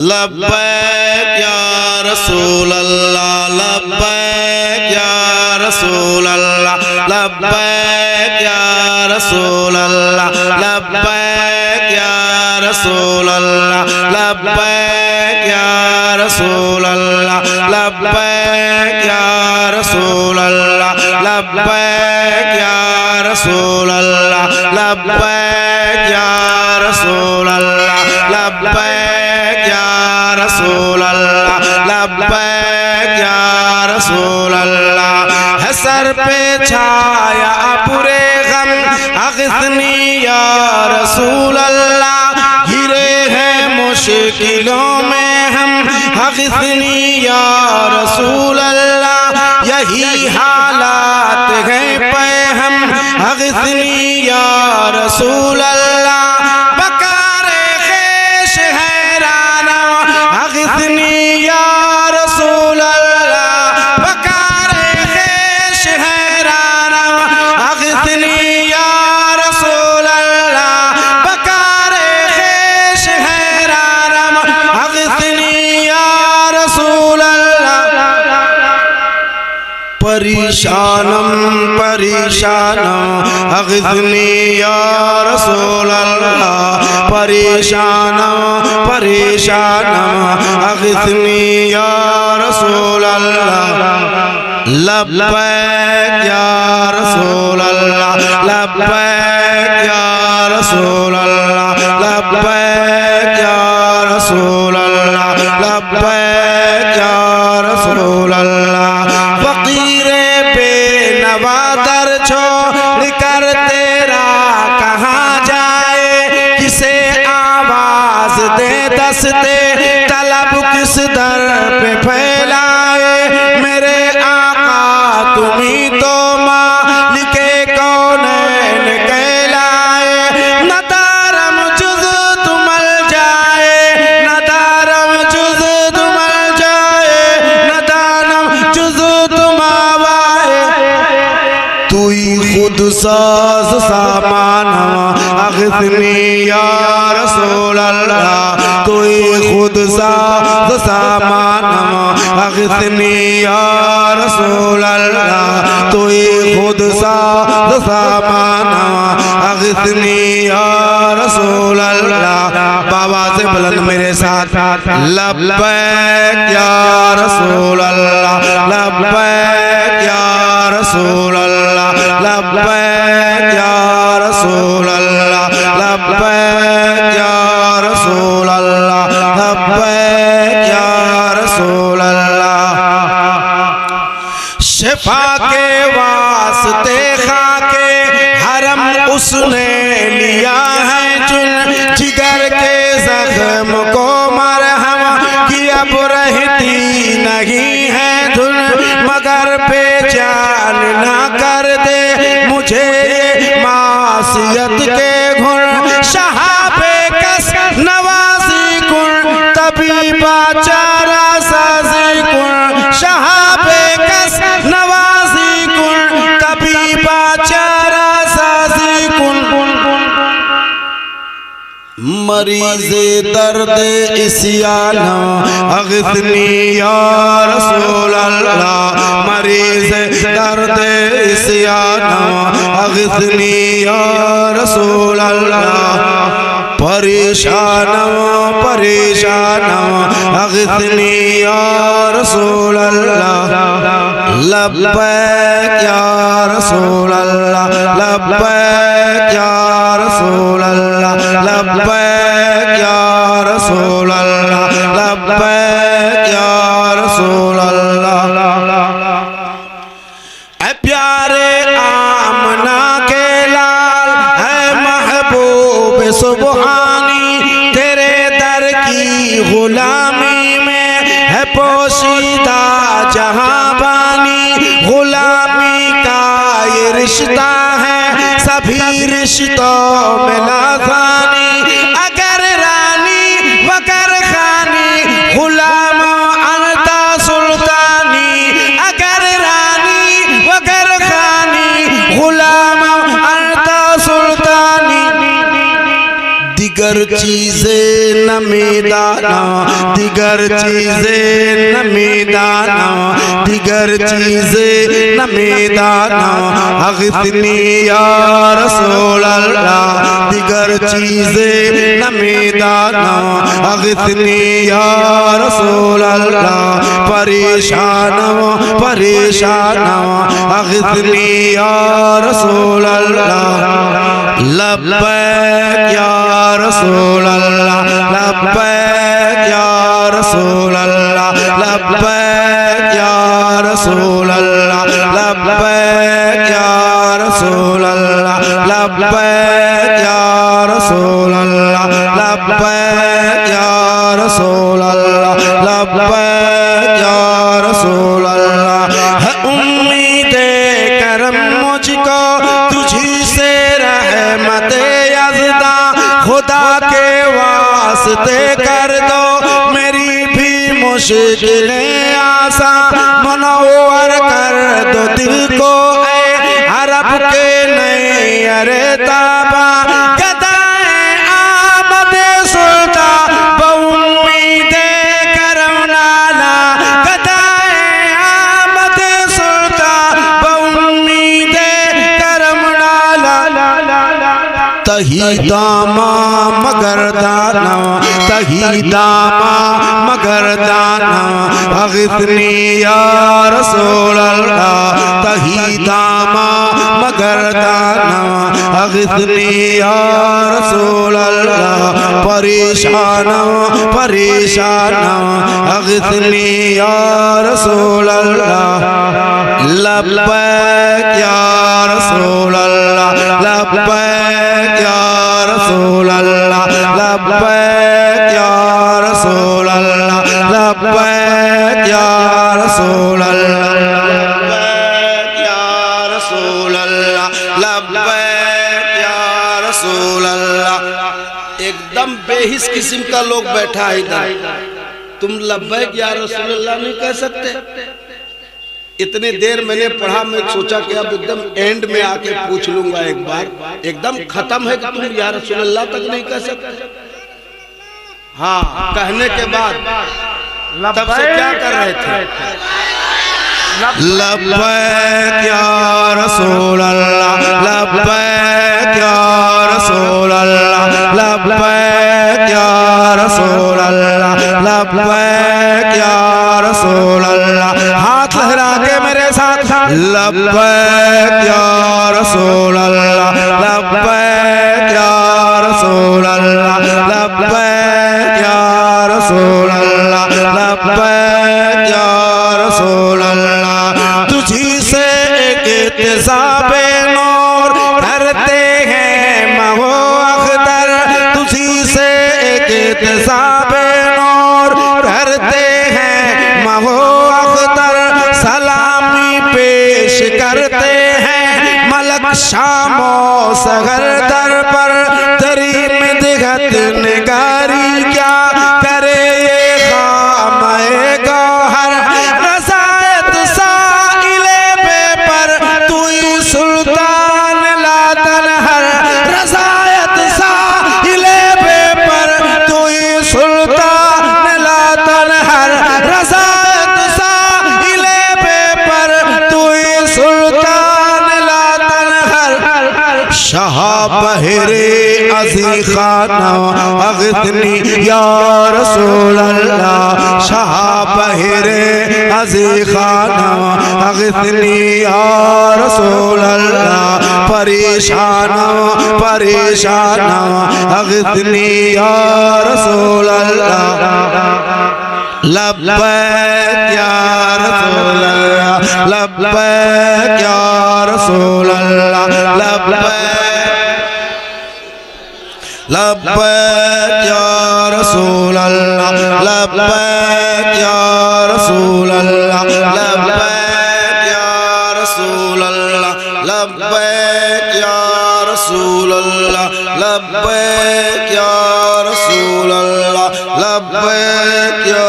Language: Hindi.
लब्बैक या रसूल अल्लाह लब्बैक या रसूल अल्लाह लब्बैक या रसूल अल्लाह लब्बैक या रसूल अल्लाह लब्बैक या रसूल अल्लाह लब्बैक या रसूल अल्लाह लब्बैक या रसूल अल्लाह लब्बैक या रसूल अल्लाह लब्बैक या रसूल अल्लाह लब्बैक या रसूल अल्लाह। है सर पे छाया पूरे गम अग़िस्नी या रसूल अल्लाह, घिरे हैं मुश्किलों में हम अग़िस्नी या रसूल अल्लाह, यही हालात हैं पे हम अग़िस्नी या रसूल अल्लाह। परेशानम परेशानम अग़िस्नी या रसूल अल्लाह, परेशानम परेशानम अग़िस्नी या रसूल अल्लाह। लब्बैक या रसूल अल्लाह लब्बैक या रसूल अल्लाह लब्बैक या रसूल अल्लाह लब्बैक या रसूल अल्लाह। छोड़ कर तेरा कहाँ जाए, किसे आवाज दे दस्ते तलब किस दर पे फैलाए। मेरे आका तुम्ही तो मालिके कौनैन कहलाए, न दारम जुज़ तुमल जाए न दारम जुज़ तुमल जाए न दारम जुज़ तुम आवाए। तू खुद साज़ सामान अग़िस्नी या रसूल अल्लाह, तू खुद साज़ सामान अग़िस्नी या रसूल अल्लाह, तू खुद साज़ सामान अग़िस्नी या रसूल अल्लाह। बाबा से बुलंद मेरे साथ लब्बैक या रसूल अल्लाह लब्बैक या रसूल अल्लाह लब्बैक या रसूल अल्लाह लब्बैक या रसूल अल्लाह लब्बैक या रसूल अल्लाह। शिफा के वास्ते खाके हरम उसने लिया है चुन, जिगर के जख्म को मरहम की अब रहती नहीं है धुन, मगर बेजान ना कर दे मुझे मासियत के गुण। शहाबे कस नवाज़ी गुण तबीबा चारा साज़ी गुण, शहाबे कस नवाज़ी गुण तबीबा चारा साज़ी गुण। मरीज़ दर्द इस्याना अग़िस्नी या रसूल अल्लाह, मरीज़ दर्द इस्याना अग़िस्नी या रसूल अल्लाह। परेशानम परेशानम अग़िस्नी या रसूल अल्लाह लब्बैक या रसूल अल्लाह लब्बैक या रसूल अल्लाह लब्बैक या रसूल अल्लाह लब्बैक या रसूल अल्लाह। ऐ प्यारे आमना के लाल है महबूब सुबहानी, तेरे दर की गुलामी में है पोशीदा जहां बानी। गुलामी का ये रिश्ता है सभी रिश्तों में लाज़ानी, अगर रानी वगर खानी गुलाम अनता सुल्तानी, अगर रानी वगर खानी गुलाम अनता सुल्तानी। दिगर चीज़ें न मैदाना दिगर चीज़ें न मैदाना, दिगर चीज़ें न मैदाना, अग़िथनी या रसूल अल्लाह, दिगर चीज़ें न मैदाना, अग़िथनी या रसूल अल्लाह, परेशान परेशान, अग़िथनी या रसूल अल्लाह, लब्बैक या रसूल अल्लाह, लब्बैक या रसूल अल्लाह, लब्बैक या रसूल अल्लाह, लब्बैक या रसूल अल्लाह, लब्बैक या रसूल अल्लाह, लब्बैक या रसूल अल्लाह, लब्बैक या रसूल अल्लाह। है उम्मीदे करम मुझको तुझी से रहमत यज़दा, खुदा के वास्ते कर दो मेरी भी मुश्किलें आसान, मनव्वर कर दो दिल को ऐ अरब के नए अरे ताबा, गदाए आमद सुल्तान बउम्मीदे करम नाला, गदाए आमद सुल्तान बउम्मीदे करम नाला, तही दामा मगर दाना, तही दामा मगर दाना, अग़िथनी या रसूल अल्लाह, तही दामा मगर दाना, अग़िथनी या रसूल अल्लाह, परेशान परेशान, अग़िथनी या रसूल अल्लाह, लब्बैक या रसूल अल्लाह, लब्बैक या रसूल अल्लाह, लब्बैक या रसूल अल्लाह, लब्बैक या रसूल अल्लाह, लब्बैक या रसूल अल्लाह, लब्बैक या रसूल अल्लाह। एकदम बेहिस किस्म का लोग बैठा है इधर, तुम लब्बैक या रसूल अल्लाह नहीं कह सकते। इतने देर मैंने पढ़ा, मैं सोचा कि अब एकदम एंड में आके पूछ लूंगा एक बार, एकदम खत्म है कि तुम या रसूल अल्लाह तक नहीं कह सकते। हाँ, कहने के बाद तब से क्या कर रहे थे? लब्बैक या रसूल अल्लाह, लब्बैक या रसूल अल्लाह, लब्बैक या रसूल अल्लाह, लब्बैक या रसूल अल्लाह। हाथ लहरा के मेरे साथ, लब्बैक या रसूल अल्लाह, लब्बैक या रसूल अल्लाह, लब्बैक या रसूल अल्लाह, लब्बैक या रसूल अल्लाह। तुझी से एक इत्तिसाबे नूर करते हैं महो अख्तर, तुझी से एक इत्तिसाबे नूर करते हैं महो अख्तर, सलामी पेश करते हैं मलक शामो सगर दर पर, तेरी मिदहत निगारी क्या करे ये खामे गौहर, रज़ायत साइले बेपर तू ही सुल्तान लातन हर, रज़ायत साइले बेपर तू ही सुल्तान लातन हर, रज़ायत साइले बेपर तू ही सुल्तान लातन हर। शाह बहरे अज़ी खाना अग़िथनी या रसूल अल्लाह, शाह बहरे अज़ी खाना अग़िथनी या रसूल अल्लाह, परेशान परेशान, अग़िथनी या रसूल अल्लाह, लब्बैक या रसूल अल्लाह, लब्बैक या रसूल अल्लाह, लब्बैक लब्बैक या रसूल अल्लाह, लब्बैक या रसूल अल्लाह, लब्बैक या रसूल अल्लाह, लब्बैक या रसूल अल्लाह, लब्बैक या रसूल अल्लाह, लब्बैक या